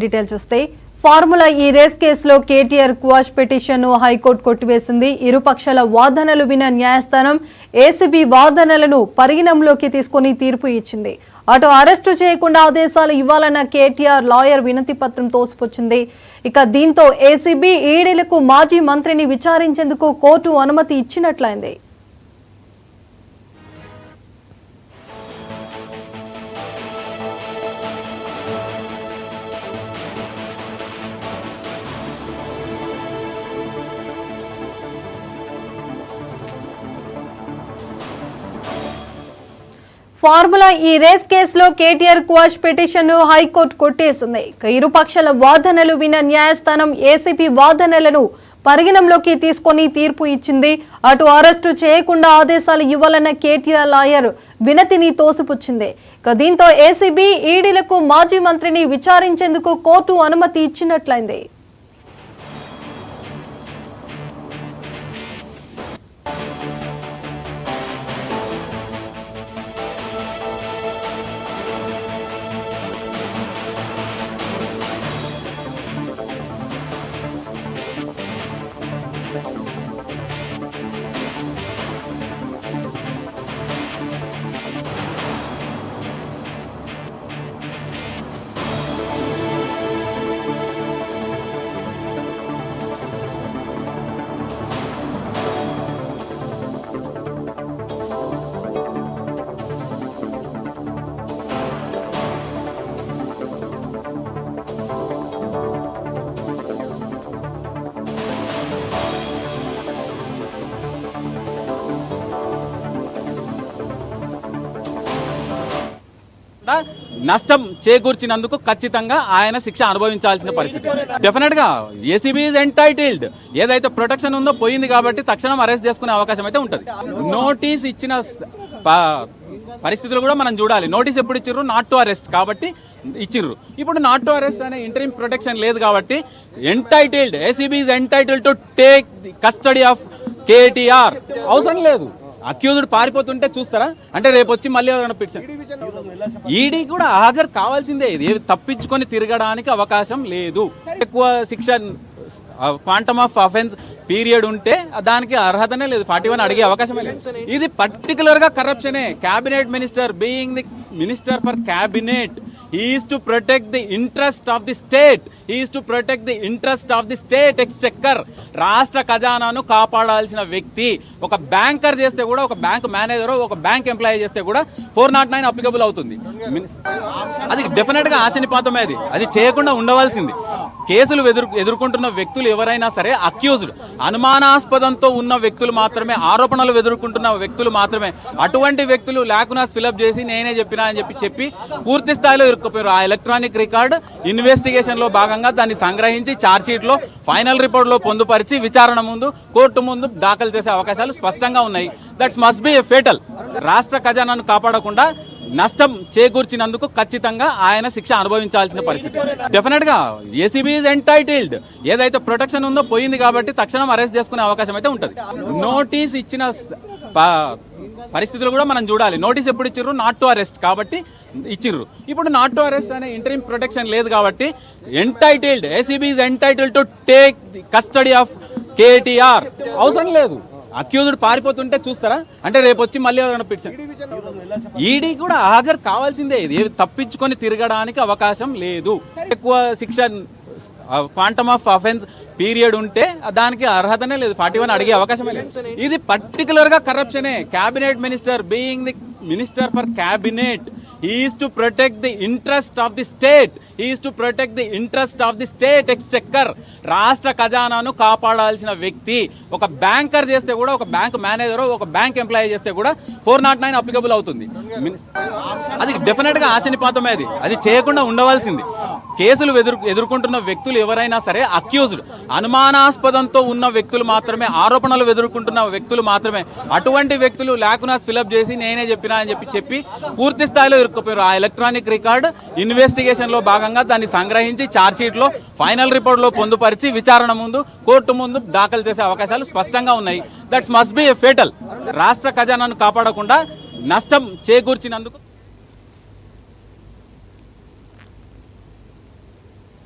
Details చూస్తే formula ఈ race కేసులో కేటీఆర్ క్వాష్ పిటిషన్ ను హైకోర్టు కొట్టివేసింది. ఇరు పక్షాల వాదనలు విన్న న్యాయస్థానం ఏసీబీ వాదనలను పరిగణనలోకి తీసుకుని తీర్పు ఇచ్చింది. అటు అరెస్టు చేయకుండా ఆదేశాలు ఇవ్వాలన్న కేటీఆర్ లాయర్ వినతి పత్రం తోసిపుచ్చింది. ఇక దీంతో ఏసీబీ ఈడీలకు మాజీ మంత్రిని విచారించేందుకు కోర్టు అనుమతి ఇచ్చినట్లయింది. ఫార్ములా ఈ రేస్ కేసులో కేటీఆర్ క్వాష్ పిటిషన్ ను హైకోర్టు కొట్టేసింది. ఇరు పక్షాల వాదనలు విన్న న్యాయస్థానం ఏసీబీ వాదనలను పరిగణనలోకి తీసుకుని తీర్పు ఇచ్చింది. అటు అరెస్టు చేయకుండా ఆదేశాలు ఇవ్వాలన్న కేటీఆర్ లాయర్ వినతిని తోసిపుచ్చింది. దీంతో ఏసీబీ ఈడీలకు మాజీ మంత్రిని విచారించేందుకు కోర్టు అనుమతి ఇచ్చినట్లయింది. నష్టం చేకూర్చినందుకు ఖచ్చితంగా ఆయన శిక్ష అనుభవించాల్సిన పరిస్థితి. డెఫినెట్ గా ఏసీబీ ఇస్ ఎంటైటిల్డ్. ఏదైతే ప్రొటెక్షన్ ఉందో పోయింది కాబట్టి తక్షణం అరెస్ట్ చేసుకునే అవకాశం అయితే ఉంటుంది. నోటీస్ ఇచ్చిన పరిస్థితులు కూడా మనం చూడాలి. నోటీస్ ఎప్పుడు ఇచ్చిర్రు? నాట్ టు అరెస్ట్ కాబట్టి ఇచ్చిర్రు. ఇప్పుడు నాట్ టు అరెస్ట్ అనే ఇంటరిమ్ ప్రొటెక్షన్ లేదు కాబట్టి entitled, ACB is entitled to take the custody of KTR. అవసరం లేదు. అక్యూజ్డ్ పారిపోతుంటే చూస్తారా? అంటే రేపు వచ్చి మళ్ళీ పిటిషన్ ఈడీ కూడా హాజరు కావాల్సిందే. ఇది తప్పించుకొని తిరగడానికి అవకాశం లేదు. ఎక్కువ శిక్ష క్వాంటమ్ ఆఫ్ అఫెన్స్ పీరియడ్ ఉంటే దానికి అర్హతనే లేదు. 41 అడిగే అవకాశమే లేదు. ఇది పర్టికులర్ గా కరప్షనే. Cabinet minister being the minister for cabinet, he is to protect the interest of the state, he is to protect the interest of the state exchequer. రాష్ట్ర ఖజానాను కాపాడాల్సిన వ్యక్తి. ఒక బ్యాంకర్ చేస్తే కూడా, ఒక బ్యాంక్ మేనేజర్, ఒక బ్యాంక్ ఎంప్లాయీ చేస్తే కూడా 409 అప్లికబుల్ అవుతుంది. అది డెఫినెట్ గా ఆశనిపాతమే. అది చేయకుండా ఉండవలసింది. కేసులు ఎదుర్కొంటున్న వ్యక్తులు ఎవరైనా సరే అక్యూజ్డ్, అనుమానాస్పదంతో ఉన్న వ్యక్తులు మాత్రమే, ఆరోపణలు ఎదుర్కొంటున్న వ్యక్తులు మాత్రమే. అటువంటి వ్యక్తులు లాకునాస్ ఫిలప్ చేసి నేనే చెప్పినా అని చెప్పి పూర్తి స్థాయిలో ఇరుక్కుపోయారు. ఆ ఎలక్ట్రానిక్ రికార్డ్ ఇన్వెస్టిగేషన్ లో భాగంగా దాన్ని సంగ్రహించి ఛార్జ్షీట్ లో ఫైనల్ రిపోర్ట్ లో పొందుపరిచి విచారణ ముందు, కోర్టు ముందు దాఖలు చేసే అవకాశాలు స్పష్టంగా ఉన్నాయి. That's must be a fatal. రాష్ట్ర ఖజానాను కాపాడకుండా నష్టం చేకూర్చినందుకు ఖచ్చితంగా ఆయన శిక్ష అనుభవించాల్సిన పరిస్థితి. డెఫినెట్ గా ఏసీబీ ఇస్ ఎంటైటిల్డ్. ఏదైతే ప్రొటెక్షన్ ఉందో పోయింది కాబట్టి తక్షణం అరెస్ట్ చేసుకునే అవకాశం అయితే ఉంటుంది. నోటీస్ ఇచ్చిన పరిస్థితులు కూడా మనం చూడాలి. నోటీస్ ఎప్పుడు ఇచ్చిర్రు? నాట్ టు అరెస్ట్ కాబట్టి ఇచ్చిర్రు. ఇప్పుడు నాట్ టు అరెస్ట్ అనే ఇంటరిమ్ ప్రొటెక్షన్ లేదు కాబట్టి entitled, ACB is entitled to take the custody of KTR. అవసరం లేదు. అక్యూజ్డ్ పారిపోతుంటే చూస్తారా? అంటే రేపు వచ్చి మళ్ళీ పిటిషన్ ఈడీ కూడా హాజరు కావాల్సిందే. ఇది తప్పించుకొని తిరగడానికి అవకాశం లేదు. ఎక్కువ శిక్ష క్వాంటమ్ ఆఫ్ అఫెన్స్ పీరియడ్ ఉంటే దానికి అర్హతనే లేదు. 41 అడిగే అవకాశమే లేదు. ఇది పర్టికులర్ గా కరప్షనే. Cabinet minister being the minister for cabinet, he is to protect the interest of the state, he is to protect the interest of the state exchequer. రాష్ట్ర ఖజానాను కాపాడాల్సిన వ్యక్తి. ఒక బ్యాంకర్ చేస్తే కూడా, ఒక బ్యాంక్ మేనేజర్, ఒక బ్యాంక్ ఎంప్లాయీ చేస్తే కూడా 409 అప్లికబుల్ అవుతుంది. అది డెఫినెట్ గా ఆశనిపాతమే. అది చేయకుండా ఉండవలసింది. కేసులు ఎదుర్కొంటున్న వ్యక్తులు ఎవరైనా సరే అక్యూజ్డ్, అనుమానాస్పదంతో ఉన్న వ్యక్తులు మాత్రమే, ఆరోపణలు ఎదుర్కొంటున్న వ్యక్తులు మాత్రమే. అటువంటి వ్యక్తులు లాకునాస్ ఫిలప్ చేసి నేనే చెప్పినా అని చెప్పి పూర్తి స్థాయిలో ఇరుక్కుపోయారు. ఆ ఎలక్ట్రానిక్ రికార్డ్ ఇన్వెస్టిగేషన్ లో భాగంగా దాన్ని సంగ్రహించి ఛార్జ్షీట్ లో ఫైనల్ రిపోర్ట్ లో పొందుపరిచి విచారణ ముందు, కోర్టు ముందు దాఖలు చేసే అవకాశాలు స్పష్టంగా ఉన్నాయి. That's must be a fatal. రాష్ట్ర ఖజానాను కాపాడకుండా నష్టం చేకూర్చినందుకు